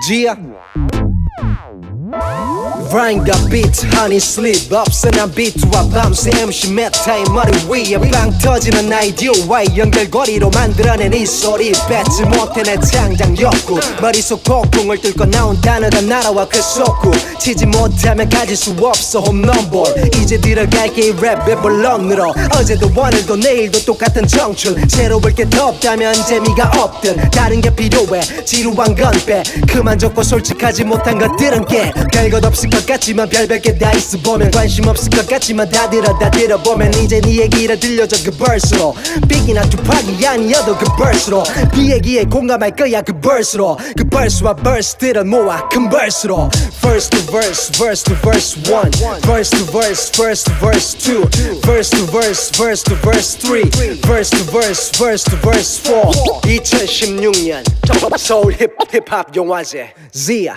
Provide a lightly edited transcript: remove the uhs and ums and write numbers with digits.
Gia Rhyme과 beat honey sleep 없어난 비트와 밤새 MC 메타의 머리 위에 빵 터지는 아이디어와의 연결고리로 만들어낸 이 소리 뺏지 못해 내 창작욕구 머릿속 폭풍을 뚫고 나온 단어가 날아와 그 속구 치지 못하면 가질 수 없어 홈런볼 이제 들어갈게 이 랩의 본론으로 어제도 오늘도 내일도 똑같은 청춘 새로울 게 더 없다면 재미가 없든 다른 게 필요해 지루한 건 빼 그만 적고 솔직하지 못한 것들은 깨 별것 없을 것 같지만 별별 게 다 있어 보면 관심 없을 것 같지만 다 들어보면 이제 네 얘기를 들려줘 그 verse로 빅이나 투팍이 아니어도 그 verse로 네 얘기에 공감할 거야 그 verse로 그 verse와 verse들은 모아 큰 verse로 Verse to verse, verse to verse 1 Verse to verse, verse to verse 2 Verse to verse, verse to verse 3 Verse to verse, verse to verse 4 2016년 서울 힙합 영화제 Zia